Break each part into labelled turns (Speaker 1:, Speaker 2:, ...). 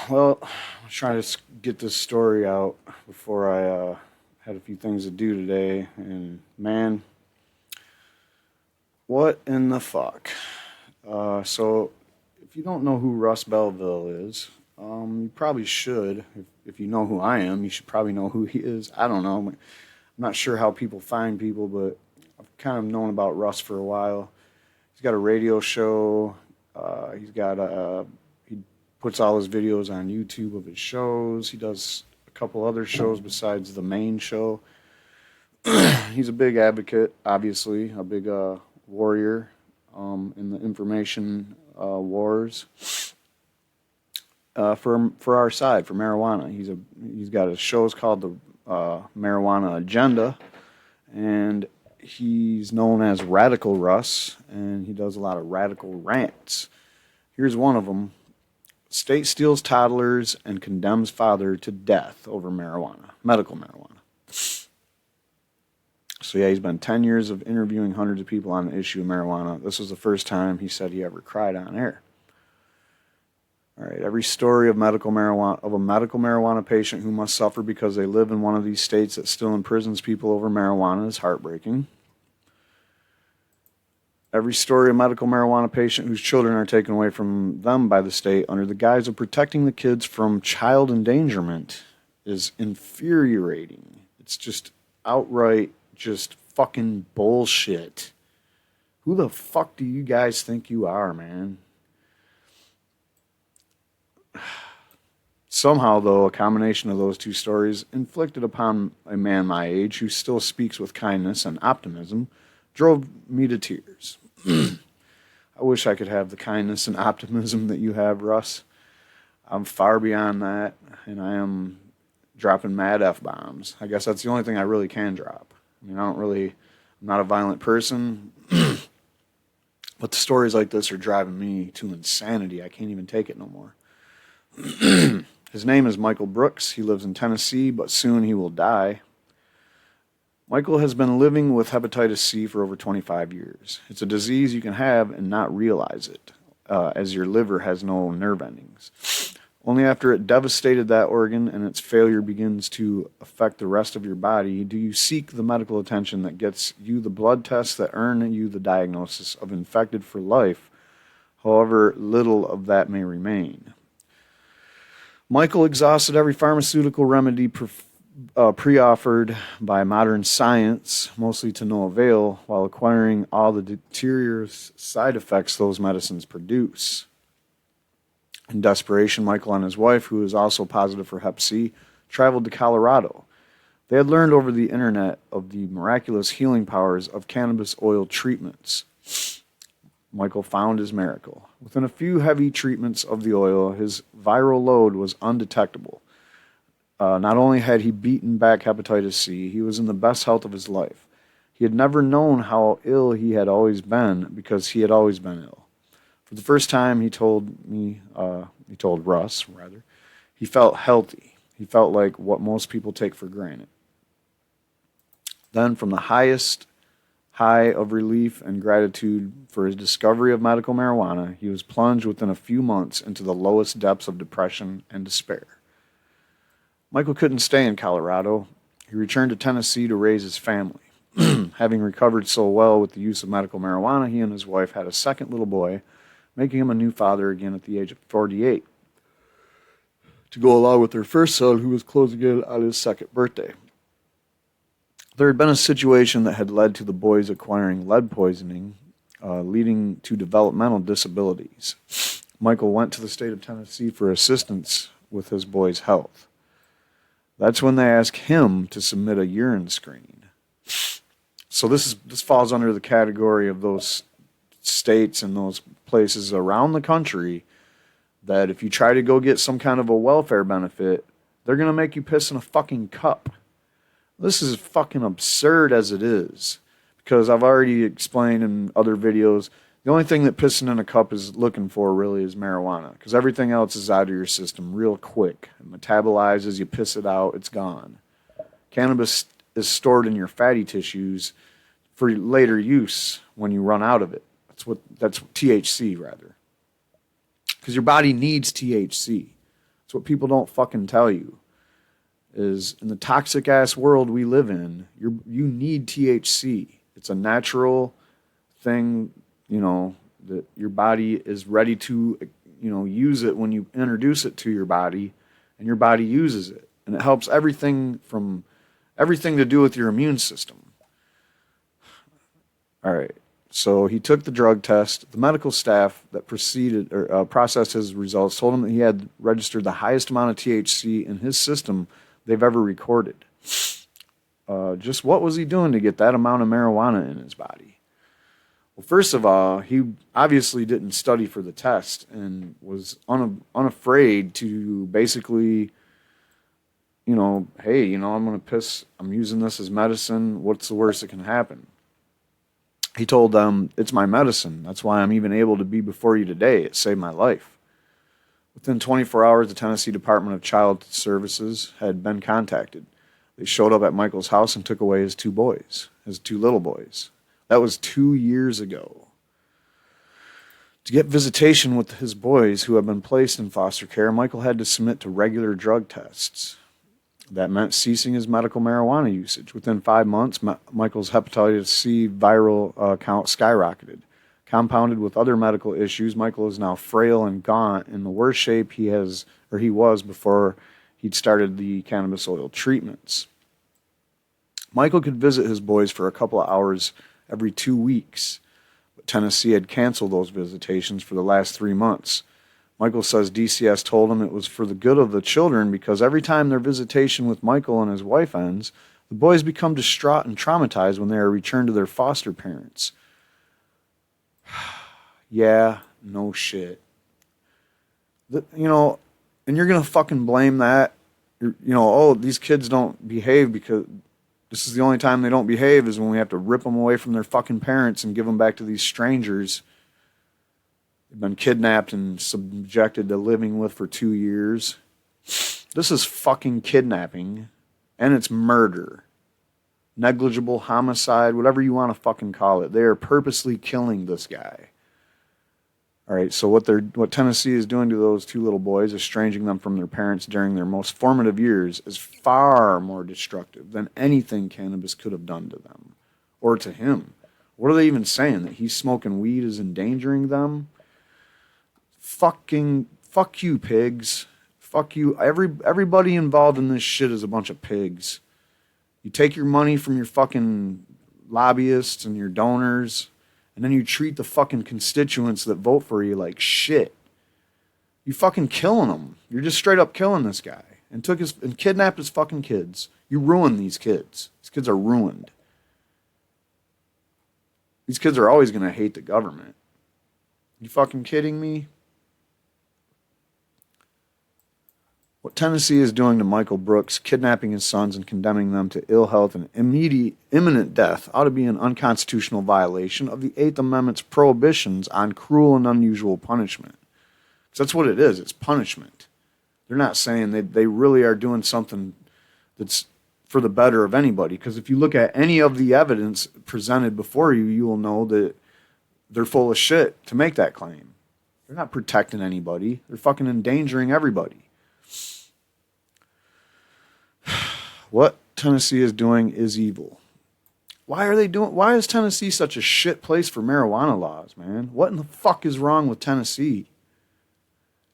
Speaker 1: Well, I was trying to get this story out before I had a few things to do today, and man, what in the fuck? So, if you don't know who Russ Belville is, you probably should. If you know who I am, you should probably know who he is. I don't know. I'm not sure how people find people, but I've kind of known about Russ for a while. He's got a radio show. He puts all his videos on YouTube of his shows. He does a couple other shows besides the main show. He's a big advocate, obviously, a big warrior in the information wars for our side, for marijuana. He's got his shows called the Marijuana Agenda, and he's known as Radical Russ, and he does a lot of radical rants. Here's one of them. State steals toddlers and condemns father to death over marijuana, medical marijuana. So yeah, he's been 10 years of interviewing hundreds of people on the issue of marijuana. This was the first time he said he ever cried on air. All right, every story of a medical marijuana patient who must suffer because they live in one of these states that still imprisons people over marijuana is heartbreaking. Every story of a medical marijuana patient whose children are taken away from them by the state under the guise of protecting the kids from child endangerment is infuriating. It's just outright just fucking bullshit. Who the fuck do you guys think you are, man? Somehow, though, a combination of those two stories inflicted upon a man my age who still speaks with kindness and optimism drove me to tears. I wish I could have the kindness and optimism that you have, Russ. I'm far beyond that, and I am dropping mad F-bombs. I guess that's the only thing I really can drop. I mean, I'm not a violent person, but the stories like this are driving me to insanity. I can't even take it no more. His name is Michael Brooks. He lives in Tennessee, but soon he will die. Michael has been living with hepatitis C for over 25 years. It's a disease you can have and not realize it, as your liver has no nerve endings. Only after it devastated that organ and its failure begins to affect the rest of your body do you seek the medical attention that gets you the blood tests that earn you the diagnosis of infected for life, however little of that may remain. Michael exhausted every pharmaceutical remedy pre-offered by modern science, mostly to no avail, while acquiring all the deleterious side effects those medicines produce. In desperation, Michael and his wife, who is also positive for Hep C, traveled to Colorado. They had learned over the internet of the miraculous healing powers of cannabis oil treatments. Michael found his miracle. Within a few heavy treatments of the oil, his viral load was undetectable. Not only had he beaten back hepatitis C, he was in the best health of his life. He had never known how ill he had always been because he had always been ill. For the first time, he told Russ, he felt healthy. He felt like what most people take for granted. Then, from the highest high of relief and gratitude for his discovery of medical marijuana, he was plunged within a few months into the lowest depths of depression and despair. Michael couldn't stay in Colorado. He returned to Tennessee to raise his family. Having recovered so well with the use of medical marijuana, he and his wife had a second little boy, making him a new father again at the age of 48, to go along with their first son, who was closing in on his second birthday. There had been a situation that had led to the boys acquiring lead poisoning, leading to developmental disabilities. Michael went to the state of Tennessee for assistance with his boy's health. That's when they asked him to submit a urine screen. So this falls under the category of those states and those places around the country that if you try to go get some kind of a welfare benefit, they're going to make you piss in a fucking cup. This is fucking absurd as it is, because I've already explained in other videos, the only thing that pissing in a cup is looking for really is marijuana, because everything else is out of your system real quick. It metabolizes, you piss it out, it's gone. Cannabis is stored in your fatty tissues for later use when you run out of it. That's THC rather. Because your body needs THC. It's what people don't fucking tell you. Is in the toxic ass world we live in, you need THC. It's a natural thing, that your body is ready to, use it when you introduce it to your body, and your body uses it. And it helps everything to do with your immune system. All right. So he took the drug test. The medical staff that processed his results told him that he had registered the highest amount of THC in his system they've ever recorded. Just what was he doing to get that amount of marijuana in his body? Well, first of all, he obviously didn't study for the test and was unafraid to basically, hey, I'm going to piss. I'm using this as medicine. What's the worst that can happen? He told them, it's my medicine. That's why I'm even able to be before you today. It saved my life. Within 24 hours, the Tennessee Department of Child Services had been contacted. They showed up at Michael's house and took away his two little boys. That was 2 years ago. To get visitation with his boys who had been placed in foster care, Michael had to submit to regular drug tests. That meant ceasing his medical marijuana usage. Within 5 months, Michael's hepatitis C viral count skyrocketed. Compounded with other medical issues, Michael is now frail and gaunt in the worst shape he was before he'd started the cannabis oil treatments. Michael could visit his boys for a couple of hours every 2 weeks, but Tennessee had canceled those visitations for the last 3 months. Michael says DCS told him it was for the good of the children because every time their visitation with Michael and his wife ends, the boys become distraught and traumatized when they are returned to their foster parents. Yeah, no shit. And you're going to fucking blame that. These kids don't behave because this is the only time they don't behave is when we have to rip them away from their fucking parents and give them back to these strangers they've been kidnapped and subjected to living with for 2 years. This is fucking kidnapping, and it's murder. Negligible homicide, whatever you want to fucking call it. They are purposely killing this guy. All right, so what Tennessee is doing to those two little boys, estranging them from their parents during their most formative years, is far more destructive than anything cannabis could have done to them or to him. What are they even saying? That he's smoking weed is endangering them? Fuck you, pigs. Fuck you. Everybody involved in this shit is a bunch of pigs. You take your money from your fucking lobbyists and your donors, and then you treat the fucking constituents that vote for you like shit. You fucking killing them. You're just straight up killing this guy. And kidnapped his fucking kids. You ruined these kids. These kids are ruined. These kids are always going to hate the government. You fucking kidding me? What Tennessee is doing to Michael Brooks, kidnapping his sons and condemning them to ill health and imminent death, ought to be an unconstitutional violation of the Eighth Amendment's prohibitions on cruel and unusual punishment. Because that's what it is. It's punishment. They're not saying they really are doing something that's for the better of anybody. Because if you look at any of the evidence presented before you, you will know that they're full of shit to make that claim. They're not protecting anybody. They're fucking endangering everybody. What Tennessee is doing is evil. Why is Tennessee such a shit place for marijuana laws, man? What in the fuck is wrong with Tennessee?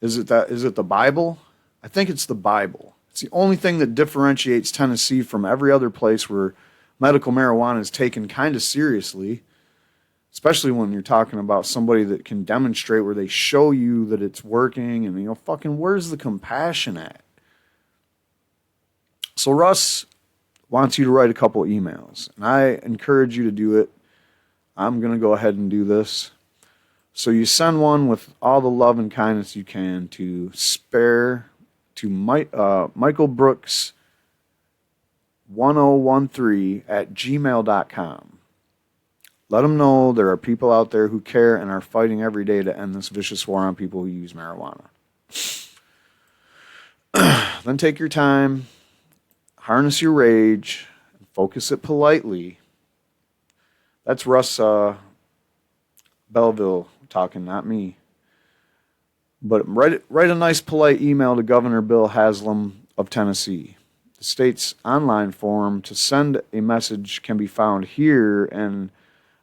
Speaker 1: Is it the Bible? I think it's the Bible. It's the only thing that differentiates Tennessee from every other place where medical marijuana is taken kind of seriously, especially when you're talking about somebody that can demonstrate where they show you that it's working and, fucking where's the compassion at? So Russ wants you to write a couple emails, and I encourage you to do it. I'm going to go ahead and do this. So you send one with all the love and kindness you can to Michael Brooks 1013 at gmail.com. Let them know there are people out there who care and are fighting every day to end this vicious war on people who use marijuana. Then take your time. Harness your rage and focus it politely. That's Russ Belville talking, not me. But write a nice, polite email to Governor Bill Haslam of Tennessee. The state's online form to send a message can be found here, and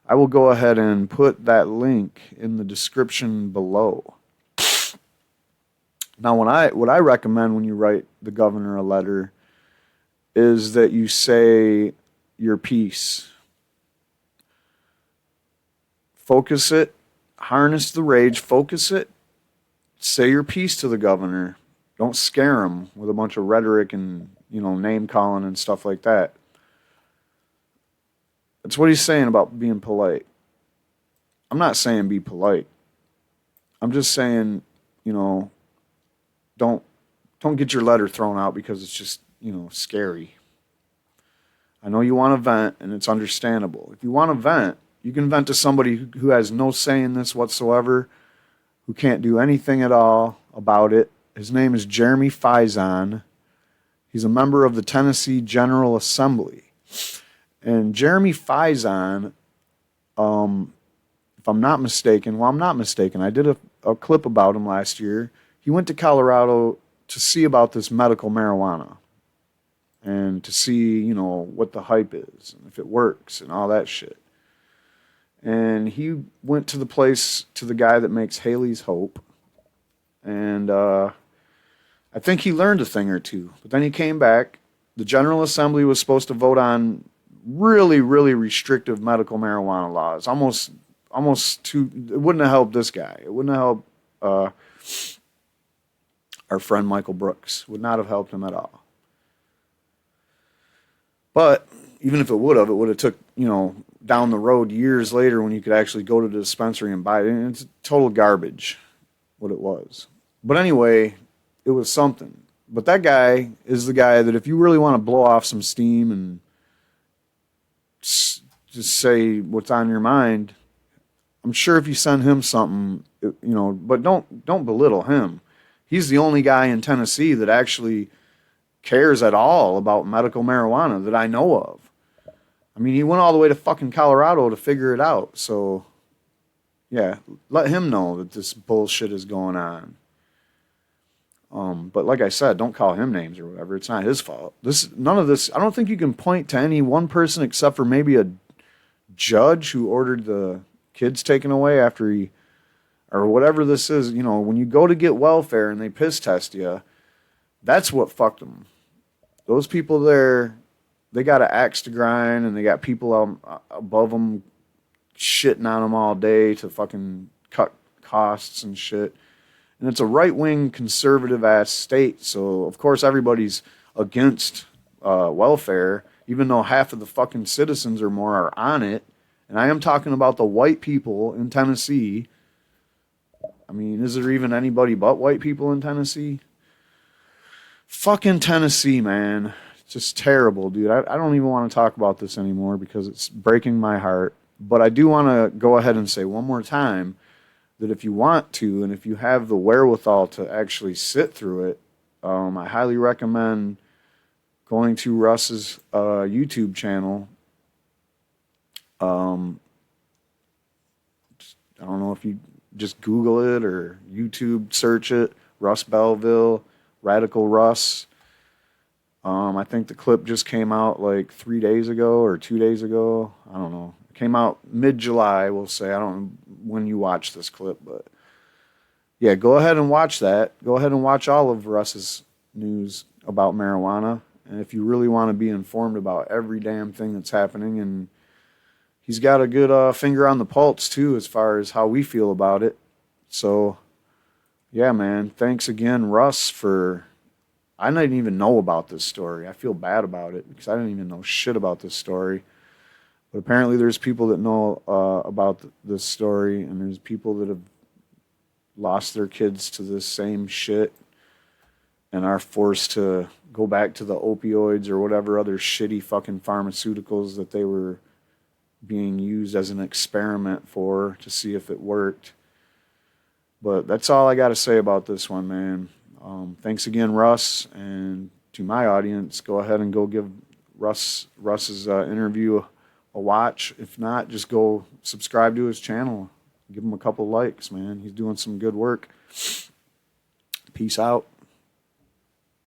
Speaker 1: I will go ahead and put that link in the description below. Now, what I recommend when you write the governor a letter is that you say your piece. Focus it, harness the rage, focus it, say your piece to the governor. Don't scare him with a bunch of rhetoric and, name calling and stuff like that. That's what he's saying about being polite. I'm not saying be polite. I'm just saying, don't get your letter thrown out because it's just, scary. I know you want to vent, and it's understandable. If you want to vent, you can vent to somebody who has no say in this whatsoever, who can't do anything at all about it. His name is Jeremy Faison. He's a member of the Tennessee General Assembly. And Jeremy Faison, if I'm not mistaken, I'm not mistaken. I did a clip about him last year. He went to Colorado to see about this medical marijuana and to see, what the hype is and if it works and all that shit. And he went to the guy that makes Haley's Hope. And I think he learned a thing or two. But then he came back. The General Assembly was supposed to vote on really, really restrictive medical marijuana laws. Almost too. It wouldn't have helped this guy. It wouldn't have helped our friend Michael Brooks. Would not have helped him at all. But even if it would have took, down the road years later when you could actually go to the dispensary and buy it. And it's total garbage, what it was. But anyway, it was something. But that guy is the guy that if you really want to blow off some steam and just say what's on your mind, I'm sure if you send him something, but don't belittle him. He's the only guy in Tennessee that actually cares at all about medical marijuana that I know of. I mean, he went all the way to fucking Colorado to figure it out. So, yeah, let him know that this bullshit is going on. But like I said, don't call him names or whatever. It's not his fault. None of this. I don't think you can point to any one person except for maybe a judge who ordered the kids taken away after he, or whatever this is. When you go to get welfare and they piss test you, that's what fucked them. Those people there, they got an axe to grind, and they got people above them shitting on them all day to fucking cut costs and shit. And it's a right-wing, conservative-ass state, so of course everybody's against welfare, even though half of the fucking citizens or more are on it. And I am talking about the white people in Tennessee. I mean, is there even anybody but white people in Tennessee? Fucking Tennessee, man. It's just terrible, dude. I don't even want to talk about this anymore because it's breaking my heart. But I do want to go ahead and say one more time that if you want to and if you have the wherewithal to actually sit through it, I highly recommend going to Russ's YouTube channel. I don't know if you just Google it or YouTube search it, Russ Belville, Radical Russ. I think the clip just came out like 3 days ago or 2 days ago. I don't know. It came out mid-July, we'll say. I don't know when you watch this clip, but yeah, go ahead and watch that. Go ahead and watch all of Russ's news about marijuana. And if you really want to be informed about every damn thing that's happening, and he's got a good finger on the pulse too as far as how we feel about it. So yeah, man, thanks again, Russ, for... I didn't even know about this story. I feel bad about it because I didn't even know shit about this story. But apparently there's people that know about this story, and there's people that have lost their kids to this same shit and are forced to go back to the opioids or whatever other shitty fucking pharmaceuticals that they were being used as an experiment for to see if it worked. But that's all I got to say about this one, man. Thanks again, Russ, and to my audience, go ahead and go give Russ's interview a watch. If not, just go subscribe to his channel. Give him a couple likes, man. He's doing some good work. Peace out.